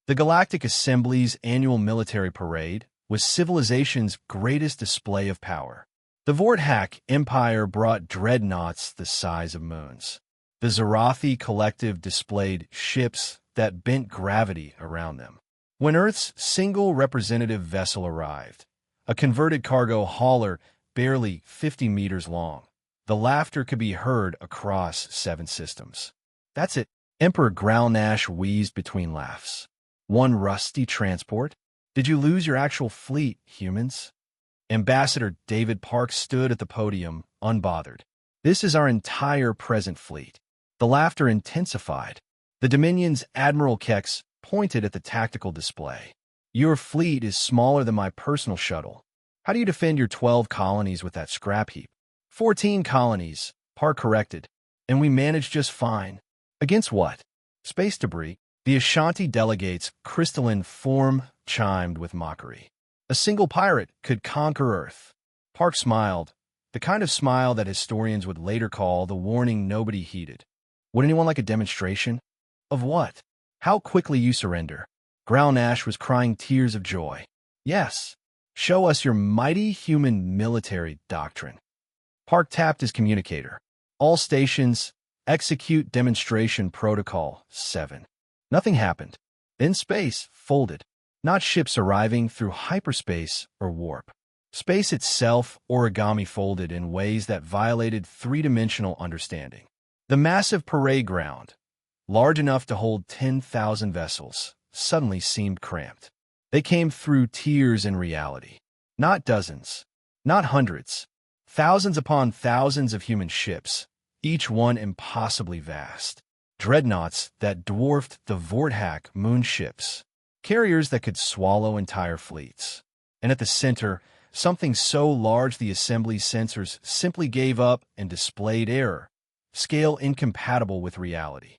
The Galactic Assembly's annual military parade was civilization's greatest display of power. The Vorthak Empire brought dreadnoughts the size of moons. The Zarathi Collective displayed ships that bent gravity around them. When Earth's single representative vessel arrived, a converted cargo hauler barely 50 meters long, the laughter could be heard across 7 systems. That's it. Emperor Growlnash wheezed between laughs. One rusty transport? Did you lose your actual fleet, humans? Ambassador David Parks stood at the podium, unbothered. This is our entire present fleet. The laughter intensified. The Dominion's Admiral Kex pointed at the tactical display. Your fleet is smaller than my personal shuttle. How do you defend your 12 colonies with that scrap heap? 14 colonies, Park corrected. And we managed just fine. Against what? Space debris. The Ashanti delegate's crystalline form chimed with mockery. A single pirate could conquer Earth. Park smiled, the kind of smile that historians would later call the warning nobody heeded. Would anyone like a demonstration? Of what? How quickly you surrender. Growlnash was crying tears of joy. Yes. Show us your mighty human military doctrine. Park tapped his communicator. All stations, execute demonstration protocol 7. Nothing happened. Then space folded. Not ships arriving through hyperspace or warp. Space itself origami folded in ways that violated three-dimensional understanding. The massive parade ground, large enough to hold 10,000 vessels, suddenly seemed cramped. They came through tiers in reality. Not dozens, not hundreds, thousands upon thousands of human ships, each one impossibly vast. Dreadnoughts that dwarfed the Vorthak moon ships. Carriers that could swallow entire fleets. And at the center, something so large the assembly's sensors simply gave up and displayed error, scale incompatible with reality.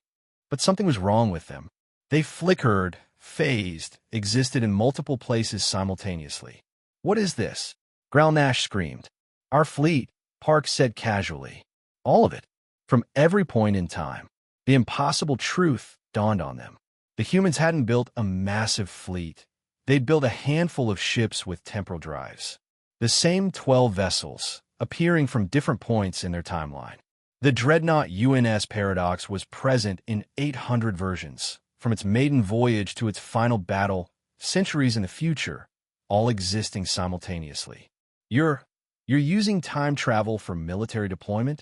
But something was wrong with them. They flickered, phased, existed in multiple places simultaneously. What is this? Growlnash screamed. Our fleet, Park said casually. All of it. From every point in time. The impossible truth dawned on them. The humans hadn't built a massive fleet. They'd built a handful of ships with temporal drives. The same 12 vessels, appearing from different points in their timeline. The dreadnought UNS Paradox was present in 800 versions, from its maiden voyage to its final battle, centuries in the future, all existing simultaneously. You're using time travel for military deployment?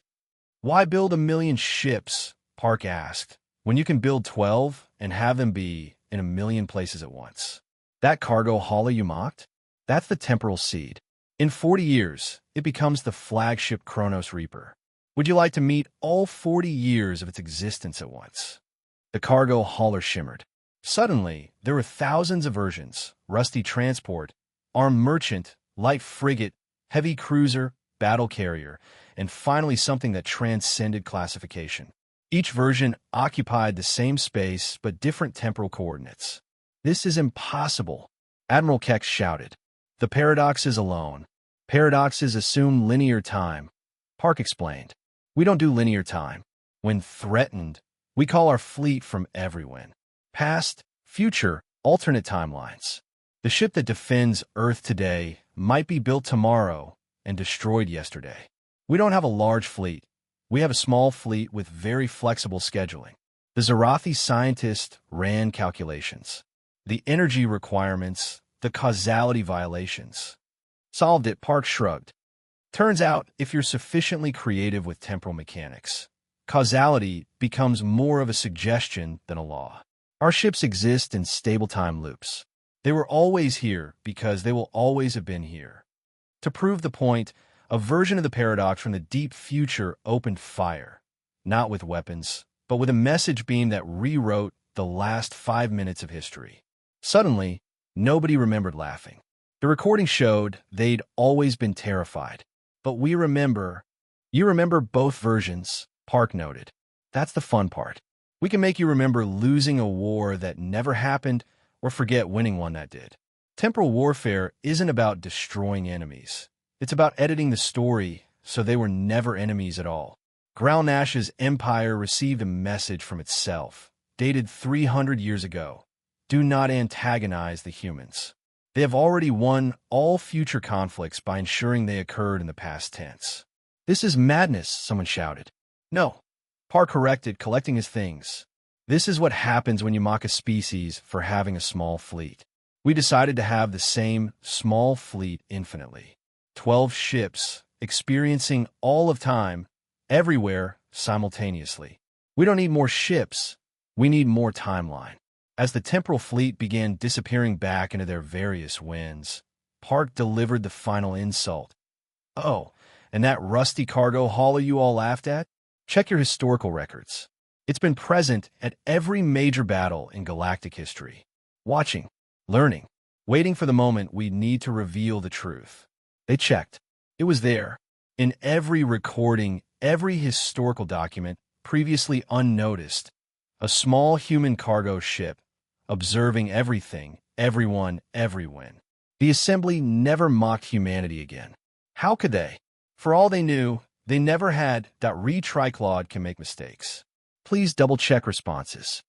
Why build 1,000,000 ships, Park asked, when you can build 12 and have them be in 1,000,000 places at once? That cargo hauler you mocked? That's the temporal seed. In 40 years, it becomes the flagship Kronos Reaper. Would you like to meet all 40 years of its existence at once? The cargo hauler shimmered. Suddenly, there were thousands of versions: rusty transport, armed merchant, light frigate, heavy cruiser, battle carrier, and finally something that transcended classification. Each version occupied the same space but different temporal coordinates. This is impossible, Admiral Kex shouted. The paradox is alone. Paradoxes assume linear time, Park explained. We don't do linear time. When threatened, we call our fleet from everywhere. Past, future, alternate timelines. The ship that defends Earth today might be built tomorrow and destroyed yesterday. We don't have a large fleet. We have a small fleet with very flexible scheduling. The Zarathi scientist ran calculations. The energy requirements, the causality violations. Solved it, Park shrugged. Turns out, if you're sufficiently creative with temporal mechanics, causality becomes more of a suggestion than a law. Our ships exist in stable time loops. They were always here because they will always have been here. To prove the point, a version of the paradox from the deep future opened fire, not with weapons, but with a message beam that rewrote the last 5 minutes of history. Suddenly, nobody remembered laughing. The recording showed they'd always been terrified. But we remember. You remember both versions, Park noted. That's the fun part. We can make you remember losing a war that never happened or forget winning one that did. Temporal warfare isn't about destroying enemies. It's about editing the story so they were never enemies at all. Growlnash's empire received a message from itself, dated 300 years ago. do not antagonize the humans. They have already won all future conflicts by ensuring they occurred in the past tense. This is madness, someone shouted. No. Parr corrected, collecting his things. This is what happens when you mock a species for having a small fleet. We decided to have the same small fleet infinitely. 12 ships, experiencing all of time, everywhere, simultaneously. We don't need more ships. We need more timeline. As the temporal fleet began disappearing back into their various winds, Park delivered the final insult. Oh, and that rusty cargo hauler you all laughed at? Check your historical records. It's been present at every major battle in galactic history. Watching, learning, waiting for the moment we need to reveal the truth. They checked. It was there. In every recording, every historical document, previously unnoticed. A small human cargo ship, observing everything, everyone, everywhen. The assembly never mocked humanity again. How could they? For all they knew, they never had. Re-Triclaude can make mistakes. Please double-check responses.